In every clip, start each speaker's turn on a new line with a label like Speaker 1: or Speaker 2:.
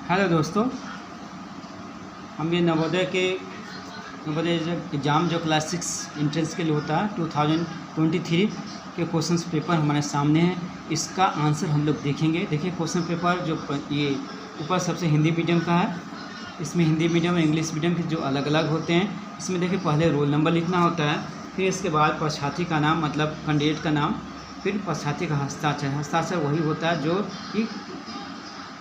Speaker 1: Hello दोस्तों, हम ये नवोदय एग्ज़ाम जो क्लास 6 एंट्रेंस के लिए होता है 2023 के क्वेश्चंस पेपर हमारे सामने हैं। इसका आंसर हम लोग देखेंगे। देखिए क्वेश्चन पेपर जो ये ऊपर सबसे हिंदी मीडियम का है, इसमें हिंदी मीडियम और इंग्लिश मीडियम के जो अलग अलग होते हैं। इसमें देखिए पहले रोल नंबर लिखना होता है, फिर इसके बाद परीक्षार्थी का नाम मतलब कैंडिडेट का नाम, फिर परीक्षार्थी का हस्ताक्षर वही होता है जो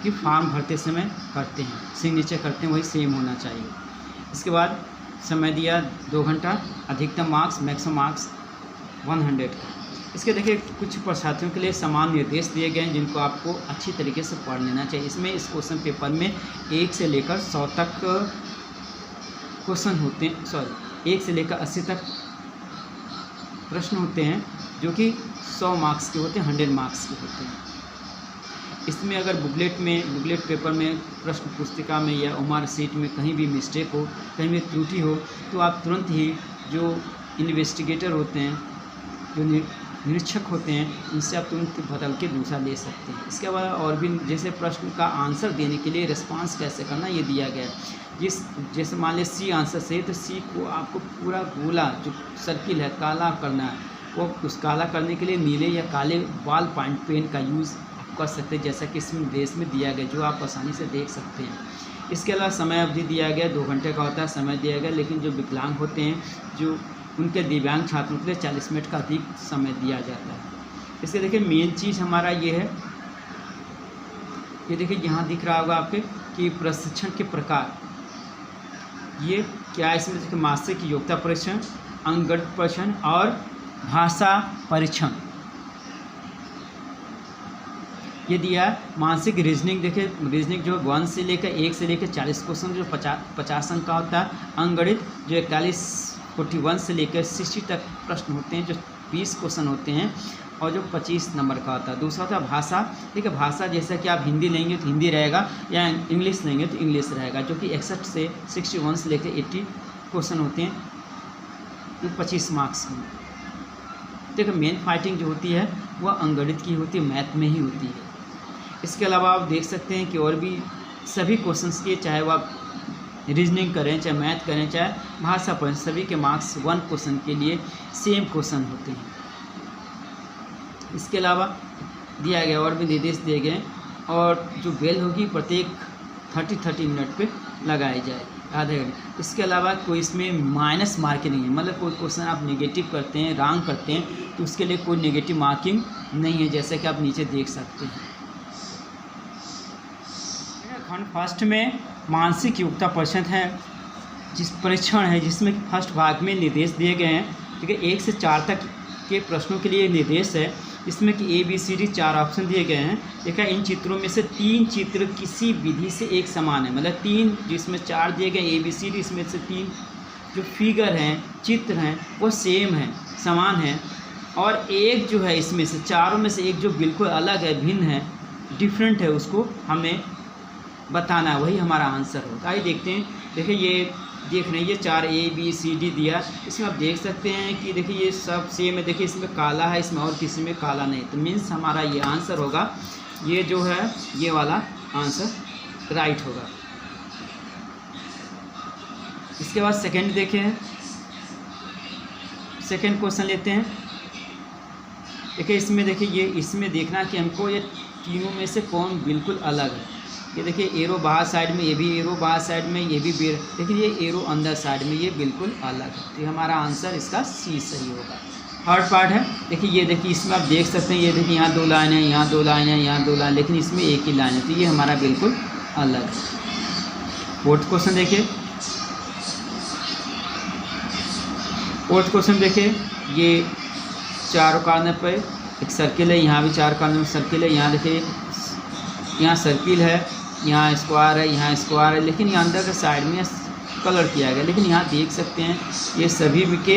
Speaker 1: कि फॉर्म भरते समय करते हैं, सिग्नेचर करते हैं, वही सेम होना चाहिए। इसके बाद समय दिया 2 घंटा, अधिकतम मार्क्स मैक्सिमम मार्क्स 100 का। इसके देखिए कुछ परीक्षार्थियों के लिए समान निर्देश दिए गए हैं जिनको आपको अच्छी तरीके से पढ़ लेना चाहिए। इसमें इस क्वेश्चन पेपर में 1 से लेकर 100 तक क्वेश्चन होते हैं, 1 से लेकर 80 तक प्रश्न होते हैं जो कि 100 मार्क्स के होते हैं, 100 मार्क्स के होते हैं। इसमें अगर बुकलेट पेपर में, प्रश्न पुस्तिका में या उमर सीट में कहीं भी मिस्टेक हो, कहीं भी त्रुटि हो, तो आप तुरंत ही जो इन्वेस्टिगेटर होते हैं, जो निरीक्षक होते हैं, उनसे आप तुरंत बदल के दूसरा ले सकते हैं। इसके बाद और भी जैसे प्रश्न का आंसर देने के लिए रिस्पांस कैसे करना ये दिया गया है। जैसे मान लें सी आंसर से, तो सी को आपको पूरा गोला जो सर्किल है काला करना है। वो उस काला करने के लिए नीले या काले बॉल पॉइंट पेन का यूज़ कर सकते हैं, जैसा कि इस निर्देश में दिया गया, जो आप आसानी से देख सकते हैं। इसके अलावा समय अवधि दिया गया 2 घंटे का होता है समय दिया गया, लेकिन जो विकलांग होते हैं, जो उनके दिव्यांग छात्रों के लिए 40 मिनट का अधिक समय दिया जाता है। इसके देखिए मेन चीज़ हमारा ये है, ये देखिए यहाँ दिख रहा होगा आपके कि प्रशिक्षण के प्रकार ये क्या है। इसमें देखिए मासिक योग्यता परीक्षण, अंकगणित परीक्षण और भाषा परीक्षण ये दिया। मानसिक रीजनिंग देखिए, रीजनिंग जो 1 से लेकर 40 क्वेश्चन जो 50 अंक का होता है। अंकगणित जो 41 से लेकर 60 तक प्रश्न होते हैं, जो 20 क्वेश्चन होते हैं और जो 25 नंबर का होता है। दूसरा था भाषा। देखिए भाषा जैसा कि आप हिंदी लेंगे तो हिंदी रहेगा, या इंग्लिश लेंगे तो इंग्लिश रहेगा, जो कि 61 से 61 से लेकर 80 क्वेश्चन होते हैं, जो 25 मार्क्स में। देखिए मेन फाइटिंग जो होती है वह अंकगणित की होती है, मैथ में ही होती है। इसके अलावा आप देख सकते हैं कि और भी सभी क्वेश्चंस के, चाहे वो आप रीजनिंग करें, चाहे मैथ करें, चाहे भाषा पढ़ें, सभी के मार्क्स 1 क्वेश्चन के लिए सेम क्वेश्चन होते हैं। इसके अलावा दिया गया और भी निर्देश दिए गए, और जो बेल होगी प्रत्येक 30 मिनट पे लगाई जाएगी, आधे घंटे। इसके अलावा कोई इसमें माइनस मार्किंग नहीं है, मतलब कोई क्वेश्चन आप नेगेटिव करते हैं, रॉन्ग करते हैं, तो उसके लिए कोई नेगेटिव मार्किंग नहीं है, जैसे कि आप नीचे देख सकते हैं। खंड फर्स्ट में मानसिक योग्यता परीक्षण है, जिसमें फर्स्ट भाग में निर्देश दिए गए हैं। ठीक है, 1 से 4 तक के प्रश्नों के लिए निर्देश है। इसमें कि ABCD 4 ऑप्शन दिए गए हैं। देखा इन चित्रों में से 3 चित्र किसी विधि से एक समान है, मतलब 3 जिसमें 4 दिए गए ABCD, इसमें से 3 जो फिगर हैं, चित्र हैं, वो सेम है, समान है। और एक जो है इसमें से चारों में से एक जो बिल्कुल अलग है, भिन्न है, डिफरेंट है, उसको हमें बताना है, वही हमारा आंसर होगा। आइए देखते हैं। देखिए ये देख रहे हैं, ये 4 ABCD दिया, इसमें आप देख सकते हैं कि देखिए ये सब सेम है। देखिए इसमें काला है, इसमें और किसी में काला नहीं, तो मीन्स हमारा ये आंसर होगा, ये जो है ये वाला आंसर राइट होगा। इसके बाद सेकंड देखें, सेकंड क्वेश्चन लेते हैं। देखिए इसमें देखिए ये इसमें देखना कि हमको ये तीनों में से कौन बिल्कुल अलग है। ये देखिए एरो बाहर साइड में, ये भी एरो बाहर साइड में, ये भी लेकिन ये एरो अंदर साइड में, ये बिल्कुल अलग है, तो हमारा आंसर इसका C सही होगा। थर्ड पार्ट है, देखिए ये देखिए इसमें आप देख सकते हैं, ये देखिए यहाँ 2 लाइन है, यहाँ 2 लाइन है, यहाँ 2 लाइन, लेकिन इसमें एक ही लाइन है, तो ये हमारा बिल्कुल अलग है। फोर्थ क्वेश्चन देखिए, फोर्थ क्वेश्चन देखिए, ये 4 कॉर्नर पर एक सर्किल है, यहाँ भी 4 कॉर्नर में सर्किल है। यहाँ देखिए यहाँ सर्किल है, यहाँ स्क्वायर है, यहाँ स्क्वायर है, लेकिन यहाँ अंदर के साइड में कलर किया गया। लेकिन यहाँ देख सकते हैं ये सभी के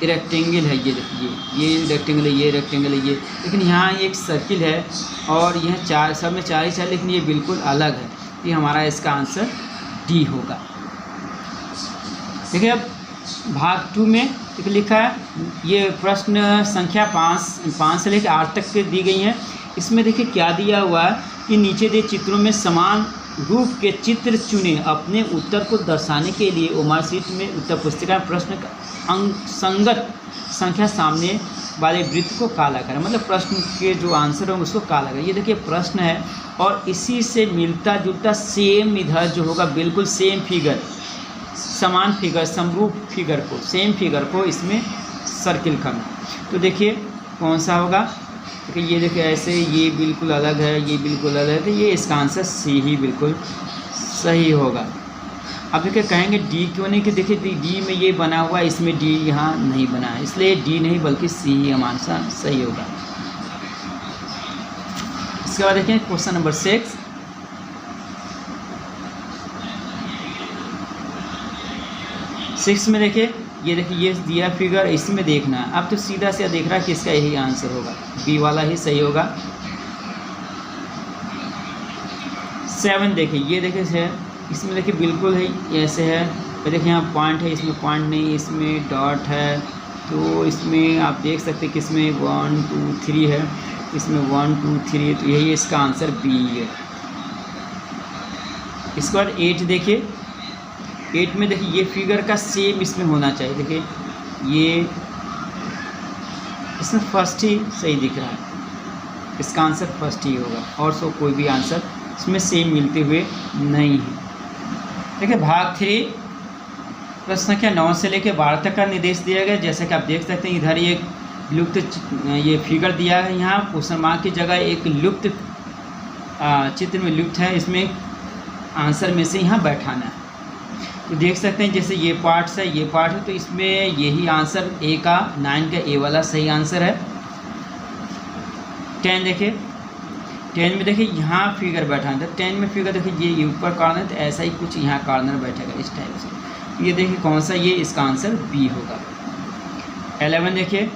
Speaker 1: रेक्टेंगल है, ये देखिए ये रेक्टेंगल है, ये रेक्टेंगल है, ये, लेकिन यहाँ एक सर्किल है और यह 4 सब में 4 ही 4, लेकिन ये बिल्कुल अलग है। ये हमारा इसका आंसर D होगा। देखिए अब भाग 2 में लिखा है, ये प्रश्न संख्या 5 से लेकर 8 तक दी गई हैं। इसमें देखिए क्या दिया हुआ है कि नीचे दिए चित्रों में समान रूप के चित्र चुने। अपने उत्तर को दर्शाने के लिए ओमार शीट में उत्तर पुस्तिका में प्रश्न का संगत संख्या सामने वाले वृत्त को काला करें। मतलब प्रश्न के जो आंसर होंगे उसको काला करें। ये देखिए प्रश्न है और इसी से मिलता जुलता सेम इधर जो होगा बिल्कुल सेम फिगर, समान फिगर, समरूप फिगर को, सेम फिगर को इसमें सर्किल करना। तो देखिए कौन सा होगा, देखिए ये देखिए ऐसे, ये बिल्कुल अलग है, ये बिल्कुल अलग है, तो ये इसका आंसर सी ही बिल्कुल सही होगा। अब देखिए कहेंगे डी क्यों नहीं, कि देखिए डी में ये बना हुआ है, इसमें डी यहाँ नहीं बना है, इसलिए डी नहीं बल्कि सी ही हमारा आंसर सही होगा। इसके बाद देखिए क्वेश्चन नंबर 6। में देखिए ये दिया फिगर, इसमें देखना है। अब तो सीधा सीधा देख रहा है कि इसका यही आंसर होगा, बी वाला ही सही होगा। 7 देखिए, ये देखिए इसमें देखिए बिल्कुल है ऐसे है, तो देखिए यहाँ पॉइंट है, इसमें पॉइंट नहीं, इसमें डॉट है, तो इसमें आप देख सकते हैं कि इसमें 1 2 3 है, इसमें 1 2 3, तो यही इसका आंसर बी है। इसके बाद 8 देखिए, 8 में देखिए ये फिगर का सेम इसमें होना चाहिए। देखिए ये इसमें फर्स्ट ही सही दिख रहा है, इसका आंसर फर्स्ट ही होगा, और सो कोई भी आंसर इसमें सेम मिलते हुए नहीं है। देखिए भाग 3 प्रश्न संख्या 9 से लेकर 12 तक का निर्देश दिया गया। जैसे कि आप देख सकते हैं इधर एक लुप्त ये फिगर दिया है, यहाँ क्वेश्चन मार्क की जगह एक लुप्त चित्र में लुप्त है, इसमें आंसर में से यहाँ बैठाना है। तो देख सकते हैं जैसे ये पार्ट्स है, ये पार्ट है, तो इसमें यही आंसर ए का 9 का ए वाला सही आंसर है। 10 देखिए, 10 में देखिए यहाँ फिगर बैठा है, तो 10 में फिगर देखिए ये ऊपर कॉर्नर, तो ऐसा ही कुछ यहाँ कॉर्नर बैठेगा इस टाइप से। ये देखिए कौन सा, ये इसका आंसर बी होगा। 11 देखिए,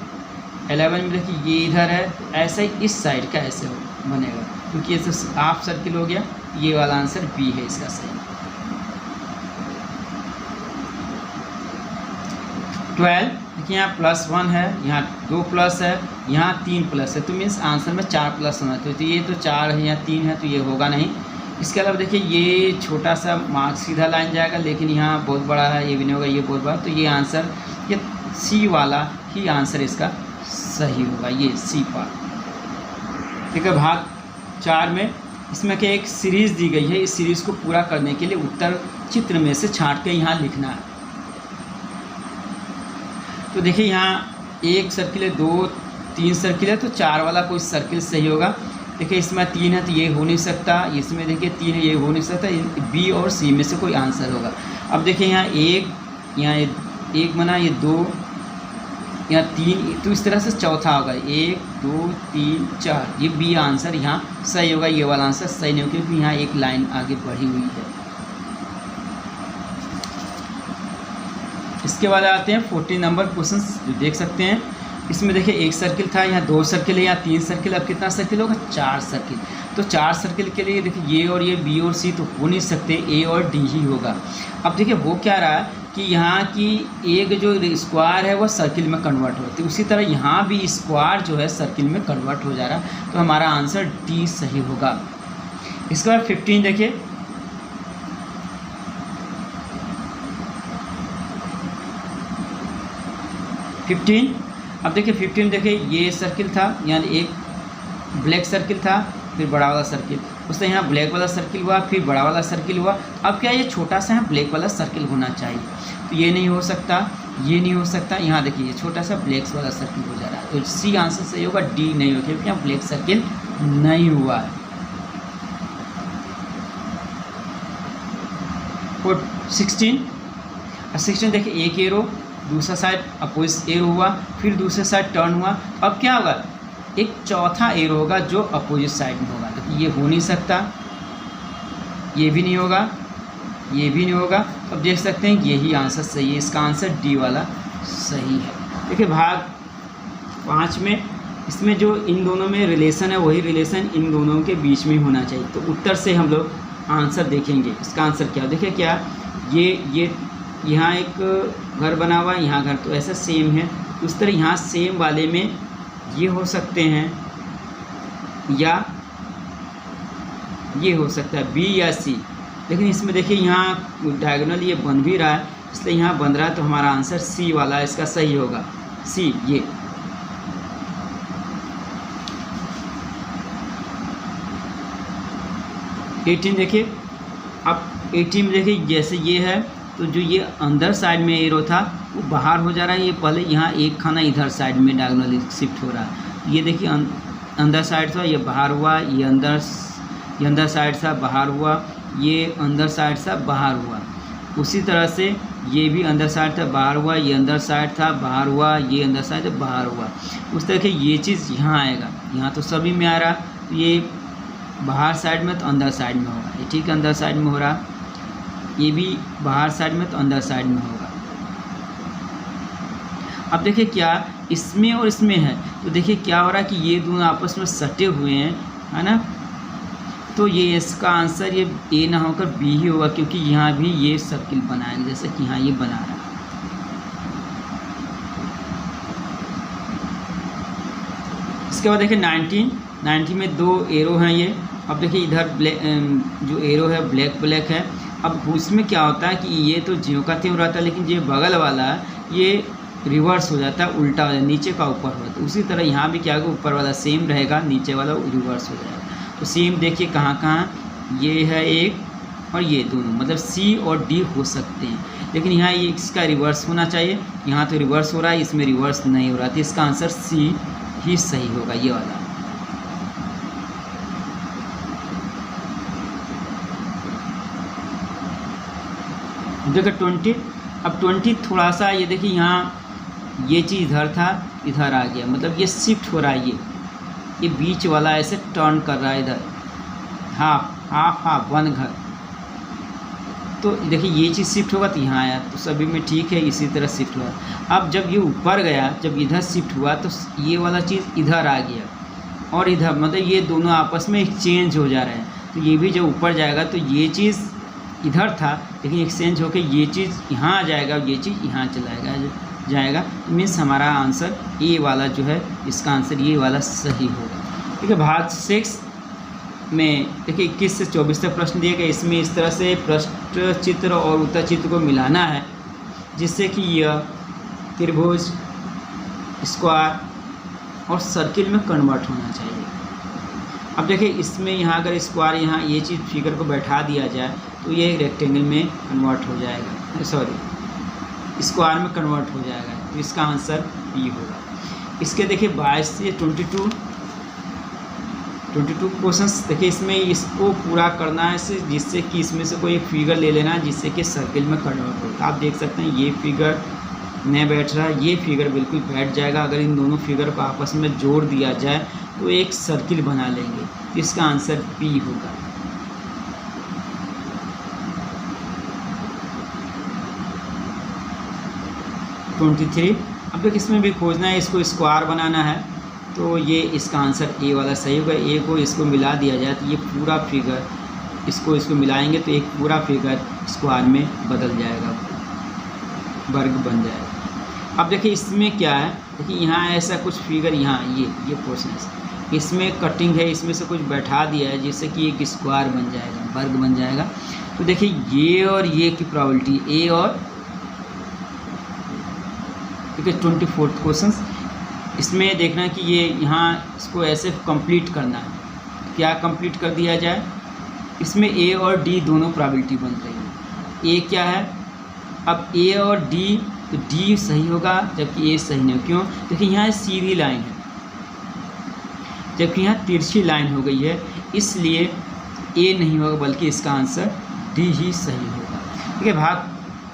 Speaker 1: 11 में देखिए ये इधर है, तो ऐसा ही इस साइड का ऐसे बनेगा, क्योंकि ये तो हाफ सर्किल हो गया, ये वाला आंसर बी है इसका सही। 12 देखिए यहाँ +1 है, यहाँ 2 प्लस है, यहाँ 3 प्लस है, तो मीन्स आंसर में 4 प्लस होना चाहिए, तो ये तो 4 है, यहाँ 3 है, तो ये होगा नहीं। इसके अलावा देखिए ये छोटा सा मार्क सीधा लाइन जाएगा, लेकिन यहाँ बहुत बड़ा है, ये भी नहीं होगा, ये बहुत बड़ा, तो ये आंसर ये सी वाला ही आंसर इसका सही होगा, ये सी पार्ट। ठीक है, भाग 4 में इसमें क्या एक सीरीज़ दी गई है, इस सीरीज़ को पूरा करने के लिए उत्तर चित्र में से छांट के यहाँ लिखना है। तो देखिए यहाँ एक सर्किल है, 2 3 सर्किल है, तो 4 वाला कोई सर्किल सही होगा। देखिए इसमें 3 है तो ये हो नहीं सकता, इसमें देखिए 3 है, ये हो नहीं सकता, बी और सी में से कोई आंसर होगा। अब देखिए यहाँ यहाँ एक बना, ये 2, यहाँ 3, तो इस तरह से चौथा होगा, 1 2 3 4, ये बी आंसर यहाँ सही होगा। ये वाला आंसर सही नहीं होगा क्योंकि यहाँ एक लाइन आगे बढ़ी हुई है। इसके बाद आते हैं 14 नंबर क्वेश्चन, जो देख सकते हैं इसमें देखिए एक सर्किल था, यहाँ 2 सर्किल है, यहाँ 3 सर्किल। अब कितना सर्किल होगा, 4 सर्किल। तो 4 सर्किल के लिए देखिए ये और ये बी और सी तो हो नहीं सकते, ए और डी ही होगा। अब देखिए वो क्या रहा है कि यहाँ की एक जो स्क्वायर है वह सर्किल में कन्वर्ट होती है, उसी तरह यहाँ भी स्क्वायर जो है सर्किल में कन्वर्ट हो जा रहा है, तो हमारा आंसर डी सही होगा। इसके बाद 15 देखिए, अब देखिए 15 देखिए ये सर्किल था, यानी एक ब्लैक सर्किल था, फिर बड़ा वाला सर्किल, उससे यहाँ ब्लैक वाला सर्किल हुआ, फिर बड़ा वाला सर्किल हुआ। अब क्या ये छोटा सा है ब्लैक वाला सर्किल होना चाहिए, तो ये नहीं हो सकता, ये नहीं हो सकता। यहाँ देखिए ये छोटा सा ब्लैक वाला सर्किल हो जा रहा है, तो सी आंसर सही होगा, डी नहीं होगा क्योंकि यहाँ ब्लैक सर्किल नहीं हुआ है। 16 देखिए एक एरो, दूसरा साइड अपोजिट एरो हुआ, फिर दूसरे साइड टर्न हुआ। अब क्या होगा, एक चौथा एरो होगा जो अपोजिट साइड में होगा, तो ये हो नहीं सकता, ये भी नहीं होगा, ये भी नहीं होगा। अब देख सकते हैं यही आंसर सही है, इसका आंसर डी वाला सही है। देखिए भाग 5 में इसमें जो इन दोनों में रिलेशन है वही रिलेशन इन दोनों के बीच में होना चाहिए, तो उत्तर से हम लोग आंसर देखेंगे। इसका आंसर क्या, देखिए क्या ये यहाँ एक घर बना हुआ है, यहाँ घर, तो ऐसा सेम है, उस तरह यहाँ सेम वाले में ये हो सकते हैं, या ये हो सकता है बी या सी। लेकिन इसमें देखिए यहाँ डायगोनल ये बन भी रहा है, इसलिए यहाँ बन रहा है, तो हमारा आंसर सी वाला इसका सही होगा, सी ये। एटीन देखिए, अब 18 में देखिए जैसे ये है, तो जो ये अंदर साइड में एरो था वो बाहर हो जा रहा है, ये पहले यहाँ एक खाना इधर साइड में डायगोनली शिफ्ट हो रहा है। ये देखिए अंदर साइड था, ये बाहर हुआ, ये अंदर साइड था बाहर हुआ, ये अंदर साइड था बाहर हुआ। उसी तरह से ये भी अंदर साइड था बाहर हुआ, ये अंदर साइड था बाहर हुआ, ये अंदर साइड था बाहर हुआ। उस तरह के ये चीज़ यहाँ आएगा, यहाँ तो सभी में आ रहा, तो ये बाहर साइड में तो अंदर साइड में होगा, ये ठीक है अंदर साइड में हो रहा, ये भी बाहर साइड में तो अंदर साइड में होगा। अब देखिए क्या इसमें और इसमें है, तो देखिए क्या हो रहा है कि ये दोनों आपस में सटे हुए हैं, है ना, तो ये इसका आंसर ये ए ना होकर बी ही होगा, क्योंकि यहाँ भी ये सर्किल बनाएगा जैसे कि यहाँ ये बना रहा है। इसके बाद देखिए 19 में दो एरो हैं ये। अब देखिए इधर जो एरो है ब्लैक है। अब उसमें क्या होता है कि ये तो ज्यों का त्यों रहता है, लेकिन ये बगल वाला ये रिवर्स हो जाता है, उल्टा हो जाता है, नीचे का ऊपर हो जाता है। उसी तरह यहाँ भी क्या होगा, ऊपर वाला सेम रहेगा, नीचे वाला रिवर्स हो जाएगा। तो सेम देखिए कहाँ ये है एक और ये दोनों, मतलब सी और डी हो सकते हैं, लेकिन यहाँ ये इसका रिवर्स होना चाहिए, यहाँ तो रिवर्स हो रहा है, इसमें रिवर्स नहीं हो रहा, तो इसका आंसर सी ही सही होगा, ये वाला। देखो 20, अब 20 थोड़ा सा ये देखिए यहाँ ये चीज़ इधर था, इधर आ गया, मतलब ये शिफ्ट हो रहा है, ये बीच वाला ऐसे टर्न कर रहा है इधर, हाफ 1 घर। तो देखिए ये चीज़ शिफ्ट होगा तो यहाँ आया, तो सभी में ठीक है, इसी तरह शिफ्ट हुआ। अब जब ये ऊपर गया, जब इधर शिफ्ट हुआ, तो ये वाला चीज़ इधर आ गया और इधर, मतलब ये दोनों आपस में एक्सचेंज हो जा रहे हैं। तो ये भी जब ऊपर जाएगा तो ये चीज़ इधर था, लेकिन एक्सचेंज होकर ये चीज़ यहाँ आ जाएगा, ये चीज़ यहाँ चला जाएगा। मीन्स हमारा आंसर ए वाला जो है, इसका आंसर ये वाला सही होगा। ठीक है, भाग 6 में देखिए 21 से 24 तक प्रश्न दिए गए। इसमें इस तरह से पृष्ठ चित्र और उत्तर चित्र को मिलाना है, जिससे कि यह त्रिभुज, स्क्वायर और सर्किल में कन्वर्ट होना चाहिए। अब देखिए इसमें यहाँ अगर स्क्वायर यहाँ ये चीज़ फिगर को बैठा दिया जाए तो ये रेक्टेंगल में कन्वर्ट हो जाएगा, सॉरी स्क्वायर में कन्वर्ट हो जाएगा, तो इसका आंसर बी होगा। इसके देखिए 22 से 22 क्वेश्चंस देखिए, इसमें इसको पूरा करना है जिससे कि इसमें से कोई एक फिगर ले लेना है जिससे कि सर्किल में कन्वर्ट हो। आप देख सकते हैं ये फिगर नहीं बैठ रहा है, ये फिगर बिल्कुल बैठ जाएगा। अगर इन दोनों फिगर को आपस में जोड़ दिया जाए तो एक सर्किल बना लेंगे, तो इसका आंसर बी होगा। अब तक इसमें भी खोजना है, इसको स्क्वायर बनाना है, तो ये इसका आंसर ए वाला सही होगा। ए को इसको मिला दिया जाए तो ये पूरा फिगर, इसको मिलाएंगे तो एक पूरा फिगर स्क्वायर में बदल जाएगा, वर्ग बन जाएगा। अब देखिए इसमें क्या है, देखिए यहाँ ऐसा कुछ फिगर, यहाँ ये पोर्शन इसमें कटिंग है, इसमें से कुछ बैठा दिया है जिससे कि एक स्क्वायर बन जाएगा, वर्ग बन जाएगा। तो देखिए ये और ये की प्रोबेबिलिटी, ए और ठीक है 24th क्वेश्चन, इसमें देखना है कि ये यहाँ इसको ऐसे कंप्लीट करना है। क्या कंप्लीट कर दिया जाए, इसमें ए और डी दोनों प्रोबेबिलिटी बन रही है। ए क्या है, अब ए और डी, तो डी सही होगा जबकि ए सही नहीं। क्यों, देखिए यहाँ सीधी लाइन है जबकि यहाँ तिरछी लाइन हो गई है, इसलिए ए नहीं होगा बल्कि इसका आंसर डी ही सही होगा। ठीक है, भाग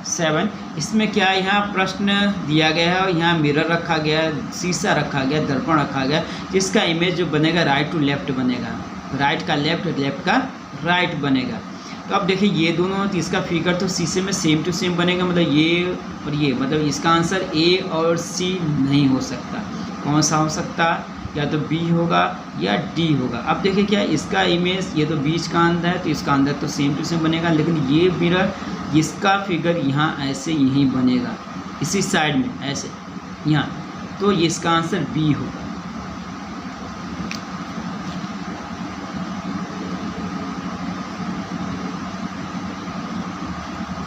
Speaker 1: 7, इसमें क्या है, यहाँ प्रश्न दिया गया है और यहाँ मिरर रखा गया है, शीशा रखा गया, दर्पण रखा गया, जिसका इमेज जो बनेगा राइट टू लेफ्ट बनेगा, राइट का लेफ्ट, लेफ्ट का राइट बनेगा। तो अब देखिए ये दोनों, तो इसका फिगर तो शीशे में सेम टू सेम बनेगा, मतलब ये और ये, मतलब इसका आंसर ए और सी नहीं हो सकता। कौन सा हो सकता, या तो बी होगा या डी होगा। अब देखिए क्या इसका इमेज, ये तो बीच का अंदर है तो इसका अंदर तो सेम टू सेम बनेगा, लेकिन ये मिरर, इसका फिगर यहाँ ऐसे यहीं बनेगा, इसी साइड में ऐसे यहाँ, तो ये इसका आंसर बी होगा।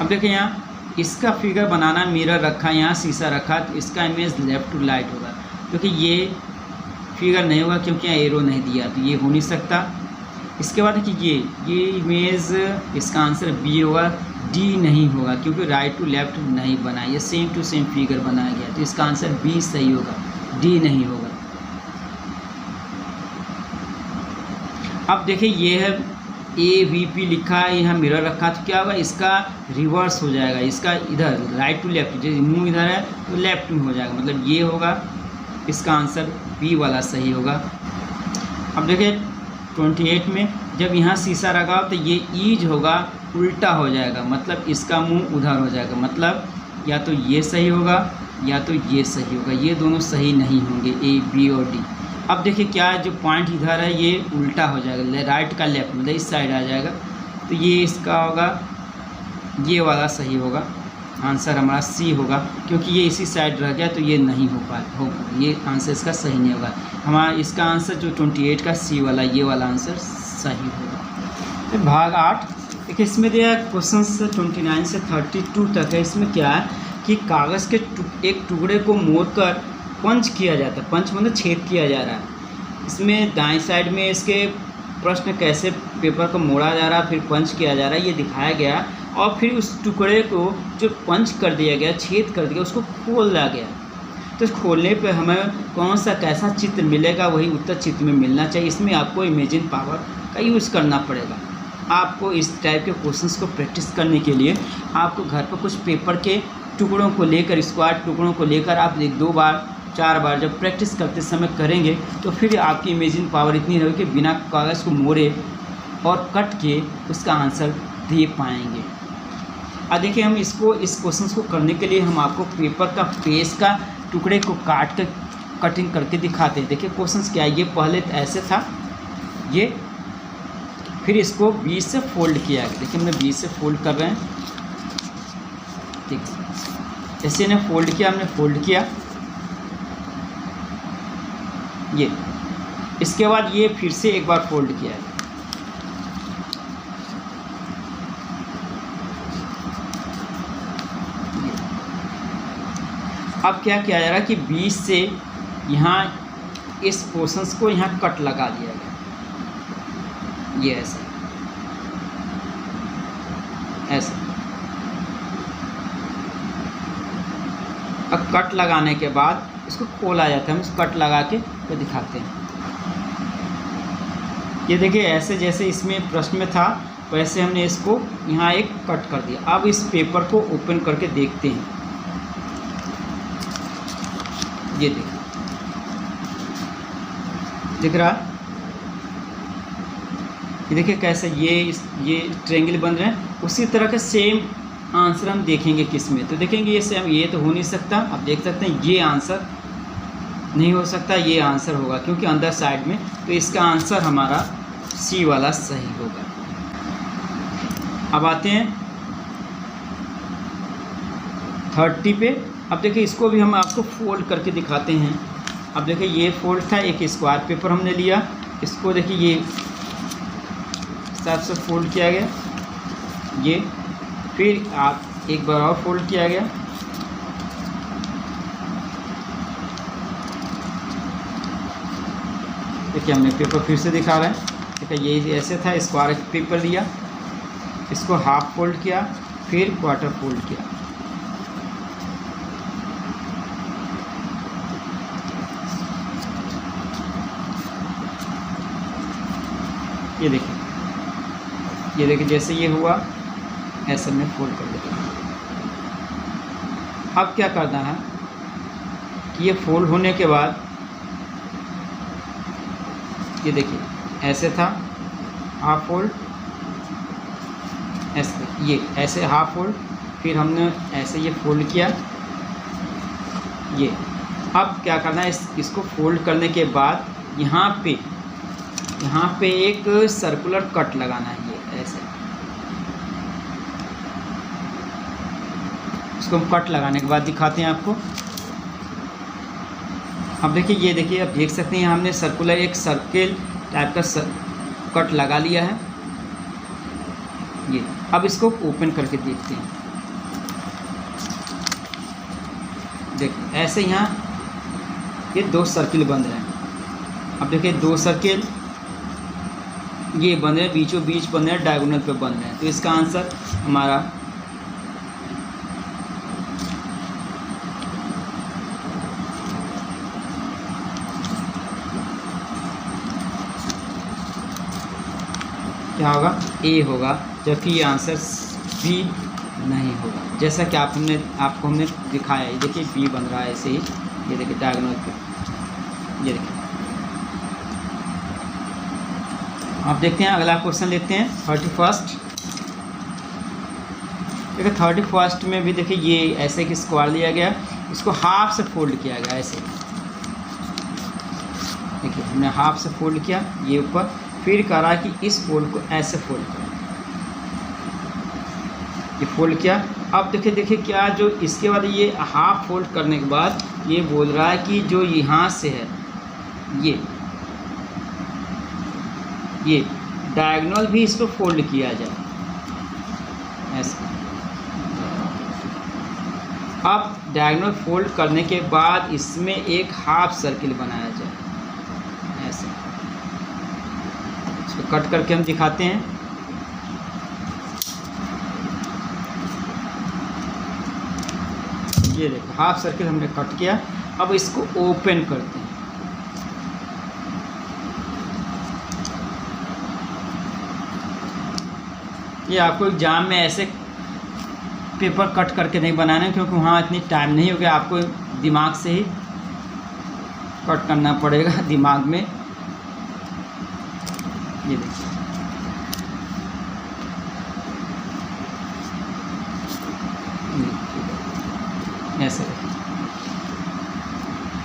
Speaker 1: अब देखिए यहाँ इसका फिगर बनाना, मिरर रखा, यहाँ शीशा रखा, तो इसका इमेज लेफ़्ट टू राइट होगा, क्योंकि ये फिगर नहीं होगा क्योंकि यहाँ एरो नहीं दिया, तो ये हो नहीं सकता। इसके बाद देखिए ये इमेज, इसका आंसर बी होगा, डी नहीं होगा क्योंकि राइट टू लेफ़्ट नहीं बना, ये सेम टू सेम फिगर बनाया गया, तो इसका आंसर बी सही होगा, डी नहीं होगा। अब देखिए ये है ए वी पी लिखा है, यहाँ मिरर रखा, तो क्या होगा, इसका रिवर्स हो जाएगा, इसका इधर राइट टू लेफ्ट, जैसे मुंह इधर है तो लेफ्ट में हो जाएगा, मतलब ये होगा, इसका आंसर बी वाला सही होगा। अब देखिए 28 में जब यहाँ शीशा रखा तो ये ईज होगा, उल्टा हो जाएगा, मतलब इसका मुंह उधर हो जाएगा, मतलब या तो ये सही होगा या तो ये सही होगा, ये दोनों सही नहीं होंगे, ए बी और डी। अब देखिए क्या जो पॉइंट इधर है ये उल्टा हो जाएगा, राइट का लेफ्ट, मतलब इस साइड आ जाएगा, तो ये इसका होगा, ये वाला सही होगा, आंसर हमारा सी होगा, क्योंकि ये इसी साइड रह गया तो ये नहीं होगा, ये आंसर इसका सही नहीं होगा। हमारा इसका आंसर जो 28 का सी वाला, ये वाला आंसर सही होगा। तो भाग 8 देखिए, इसमें दिया क्वेश्चन 29 से 32 तक है। इसमें क्या है कि कागज़ के एक टुकड़े को मोड़कर पंच किया जाता है, पंच मतलब छेद किया जा रहा है। इसमें दाएं साइड में इसके प्रश्न कैसे पेपर को मोड़ा जा रहा है फिर पंच किया जा रहा है ये दिखाया गया, और फिर उस टुकड़े को जो पंच कर दिया गया, छेद कर दिया, उसको खोला गया। तो खोलने पे हमें कौन सा कैसा चित्र मिलेगा, वही उत्तर चित्र में मिलना चाहिए। इसमें आपको इमेजिन पावर का यूज़ करना पड़ेगा। आपको इस टाइप के क्वेश्चंस को प्रैक्टिस करने के लिए आपको घर पर कुछ पेपर के टुकड़ों को लेकर, स्क्वायर टुकड़ों को लेकर आप 1-2 बार 4 बार जब प्रैक्टिस करते समय करेंगे तो फिर आपकी इमेजिन पावर इतनी रहेगी कि बिना कागज़ को मोड़े और कट के उसका आंसर दे पाएंगे। अब देखिए हम इस क्वेश्चन को करने के लिए हम आपको पेपर का पेज का टुकड़े को काट कर कटिंग करके दिखाते हैं। देखिए क्वेश्चन क्या है, ये पहले ऐसे था, ये फिर इसको बीच से फोल्ड किया है। देखिए हमने बीच से फोल्ड कर रहे हैं, ठीक, ऐसे ने फोल्ड किया, हमने फोल्ड किया ये, इसके बाद ये फिर से एक बार फोल्ड किया है, अब क्या किया जा रहा है कि बीच से यहाँ इस पोर्शंस को यहाँ कट लगा दिया गया, ये ऐसे ऐसे। अब कट लगाने के बाद इसको खोला जाता है, हम इसको कट लगा के तो दिखाते हैं। ये देखिए ऐसे जैसे इसमें प्रश्न में था वैसे हमने इसको यहाँ एक कट कर दिया। अब इस पेपर को ओपन करके देखते हैं, ये देखिए दिख रहा है, ये देखिए कैसे ये ट्रायंगल बन रहे हैं। उसी तरह के सेम आंसर हम देखेंगे किस में, तो देखेंगे ये सेम, ये तो हो नहीं सकता। आप देख सकते हैं ये आंसर नहीं हो सकता, ये आंसर होगा क्योंकि अंदर साइड में, तो इसका आंसर हमारा सी वाला सही होगा। अब आते हैं 30 पे। अब देखिए इसको भी हम आपको फोल्ड करके दिखाते हैं। अब देखिए ये फोल्ड था, एक स्क्वायर पेपर हमने लिया, इसको देखिए ये इस तरह से फोल्ड किया गया, ये फिर आप एक बार और फोल्ड किया गया, देखिए हमने पेपर फिर से दिखा रहे हैं। देखिए ये ऐसे था, स्क्वायर पेपर लिया, इसको हाफ फोल्ड किया, फिर क्वार्टर फोल्ड किया, ये देखिए जैसे ये हुआ ऐसे में फोल्ड कर देते हैं। अब क्या करना है कि ये फोल्ड होने के बाद ये देखिए ऐसे था हाफ फोल्ड, ऐसे ये ऐसे हाफ फोल्ड, फिर हमने ऐसे ये फोल्ड किया ये। अब क्या करना है, इसको फोल्ड करने के बाद यहाँ पे एक सर्कुलर कट लगाना है, ये ऐसे। इसको हम कट लगाने के बाद दिखाते हैं आपको। अब देखिए ये देखिए, आप देख सकते हैं हमने सर्कुलर एक सर्किल टाइप का कट लगा लिया है ये। अब इसको ओपन करके देखते हैं। देखिए ऐसे यहाँ ये 2 सर्किल बन रहे हैं। अब देखिए 2 सर्किल ये बन रहे हैं, बीचों बीच बन रहे हैं, डायगोनल पे बन रहे हैं। तो इसका आंसर हमारा क्या होगा, ए होगा, जबकि ये आंसर बी नहीं होगा। जैसा कि आपको हमने दिखाया है, देखिए बी बन रहा है ऐसे ही, ये देखिए डायगोनल पे, ये देखिए। आप देखते हैं अगला क्वेश्चन लेते हैं 31st। देखिए 31st में भी देखिए ये ऐसे कि स्क्वायर लिया गया, इसको हाफ से फोल्ड किया गया ऐसे, देखिए हमने हाफ से फोल्ड किया ये ऊपर, फिर कह रहा है कि इस फोल्ड को ऐसे फोल्ड करो, ये फोल्ड किया। अब देखिए क्या जो इसके बाद ये हाफ फोल्ड करने के बाद ये बोल रहा है कि जो यहाँ से है ये डायगोनल भी इसको फोल्ड किया जाए ऐसे। अब डायगोनल फोल्ड करने के बाद इसमें एक हाफ सर्किल बनाया जाए ऐसे। इसको कट करके हम दिखाते हैं। ये देखो हाफ सर्किल हमने कट किया। अब इसको ओपन करते हैं। ये आपको एग्जाम में ऐसे पेपर कट करके नहीं बनाना है, क्योंकि वहाँ इतनी टाइम नहीं होगा, आपको दिमाग से ही कट करना पड़ेगा दिमाग में। ये देखिए ऐसे,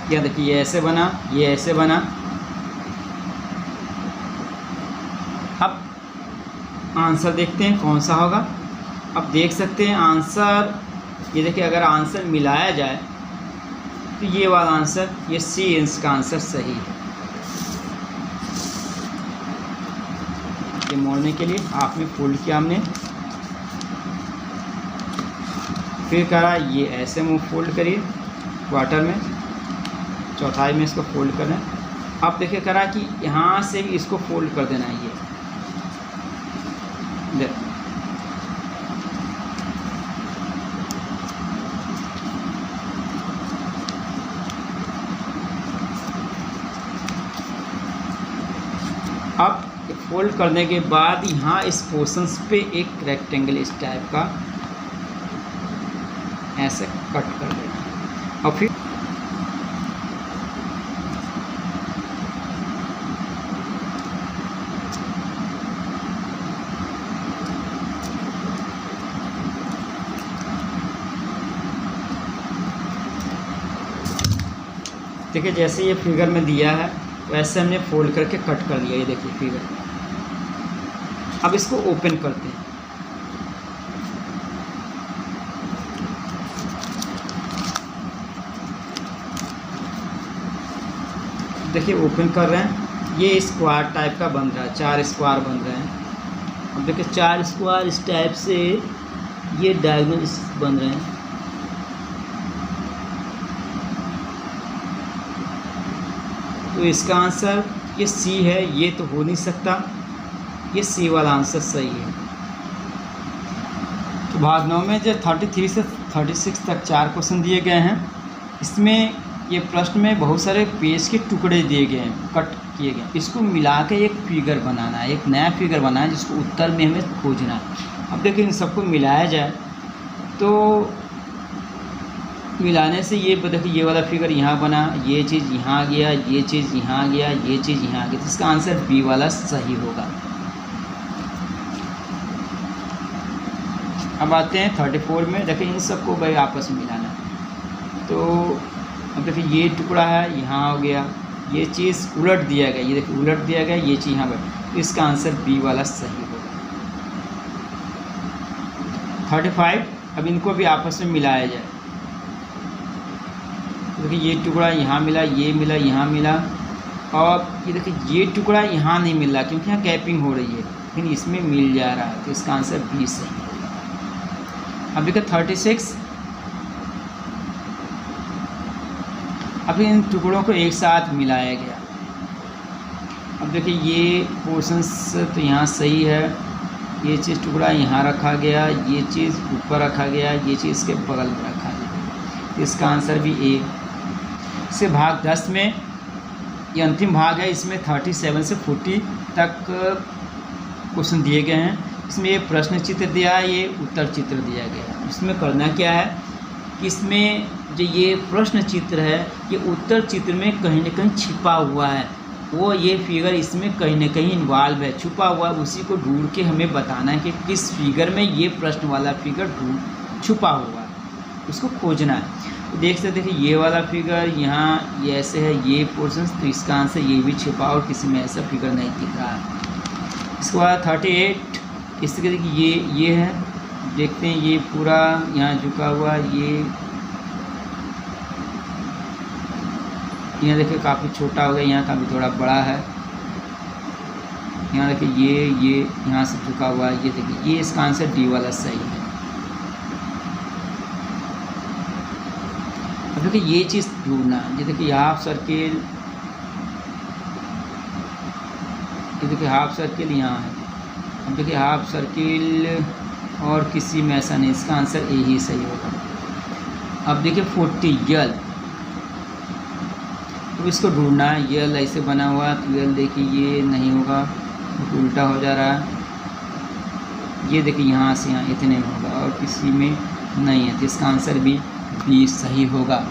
Speaker 1: क्या देखिए ये ऐसे बना, ये ऐसे बना। अब आंसर देखते हैं कौन सा होगा। अब देख सकते हैं आंसर, ये देखिए अगर आंसर मिलाया जाए तो ये वाला आंसर, ये सी इसका आंसर सही है। ये मोड़ने के लिए हाफ में फोल्ड किया हमने, फिर करा ये ऐसे मुंह फोल्ड करिए क्वार्टर में, चौथाई में इसको फोल्ड करना है। अब देखिए करा कि यहाँ से भी इसको फोल्ड कर देना है ये देख। अब फोल्ड करने के बाद यहाँ इस पोर्शंस पे एक रेक्टेंगल इस टाइप का ऐसे कट कर देना। और फिर देखिए जैसे ये फिगर में दिया है वैसे हमने फोल्ड करके कट कर दिया। ये देखिए फिगर। अब इसको ओपन करते हैं। देखिए ओपन कर रहे हैं, ये स्क्वायर टाइप का बन रहा है, 4 स्क्वायर बन रहे हैं। अब देखिए 4 स्क्वायर इस टाइप से ये डायगोनल बन रहे हैं। तो इसका आंसर ये सी है, ये तो हो नहीं सकता, ये सी वाला आंसर सही है। तो भाग 9 में जो 33 से 36 तक 4 क्वेश्चन दिए गए हैं, इसमें ये प्रश्न में बहुत सारे पेज के टुकड़े दिए गए हैं, कट किए गए। इसको मिला के एक फिगर बनाना है, एक नया फिगर बनाना है जिसको उत्तर में हमें खोजना है। अब देखिए इन सबको मिलाया जाए तो मिलाने से ये देखिए ये वाला फिगर यहाँ बना, ये चीज़ यहाँ गया, ये चीज़ यहाँ गया, ये चीज़ यहाँ गई। तो इसका आंसर बी वाला सही होगा। अब आते हैं 34 में। देखिए इन सबको भाई आपस में मिलाना है। तो अब देखिए ये टुकड़ा है, यहाँ हो गया, ये चीज़ उलट दिया गया, ये देखिए उलट दिया गया, ये चीज़ यहाँ पर। तो इसका आंसर बी वाला सही होगा। 35। अब इनको भी आपस में मिलाया जाए। देखिए ये टुकड़ा यहाँ मिला, ये मिला, यहाँ मिला, और ये देखिए ये टुकड़ा यहाँ नहीं मिल रहा क्योंकि यहाँ कैपिंग हो रही है, लेकिन इसमें मिल जा रहा है। तो इसका आंसर बी सही है। अब देखिए 36। अब इन टुकड़ों को एक साथ मिलाया गया। अब देखिए ये पोर्शंस तो यहाँ सही है, ये चीज़ टुकड़ा यहाँ रखा गया, ये चीज़ ऊपर रखा गया, ये चीज़ इसके बगल में रखा गया। इसका आंसर भी ए। इससे भाग 10 में ये अंतिम भाग है, इसमें 37 से 40 तक क्वेश्चन दिए गए हैं। इसमें ये प्रश्न चित्र दिया है, ये उत्तर चित्र दिया गया है। इसमें करना क्या है कि इसमें जो ये प्रश्न चित्र है ये उत्तर चित्र में कहीं न कहीं छिपा हुआ है, वो ये फिगर इसमें कहीं न कहीं इन्वॉल्व है, छुपा हुआ है। उसी को ढूंढ के हमें बताना है कि किस फिगर में ये प्रश्न वाला फिगर छुपा हुआ है, उसको खोजना है। तो देख सकते देखिए ये वाला फिगर यहाँ ये ऐसे है, ये पोर्शन, तो इसका आंसर ये भी छिपा और किसी में ऐसा फिगर नहीं दिख रहा है। इसके बाद 38 इस तरीके की ये है, देखते हैं ये पूरा यहाँ झुका हुआ, ये यहाँ देखिए काफ़ी छोटा हो गया, यहाँ काफ़ी थोड़ा बड़ा है। यहाँ देखिए ये यहाँ से झुका हुआ है, ये देखिए ये इसका आंसर डी वाला सही है। अब देखिए ये चीज़ ढूंढना है, ये देखिए हाफ सर्किल, ये देखिए हाफ सर्किल यहाँ है। अब देखिए हाफ सर्किल और किसी में ऐसा नहीं, इसका आंसर ए ही सही होगा। अब देखिए 40 यल, तो इसको ढूंढना है। यल ऐसे बना हुआ है, तो यल देखिए ये नहीं होगा, तो उल्टा हो जा रहा है। ये देखिए यहाँ से यहाँ इतने में होगा और किसी में नहीं है, तो इसका आंसर भी बी सही होगा।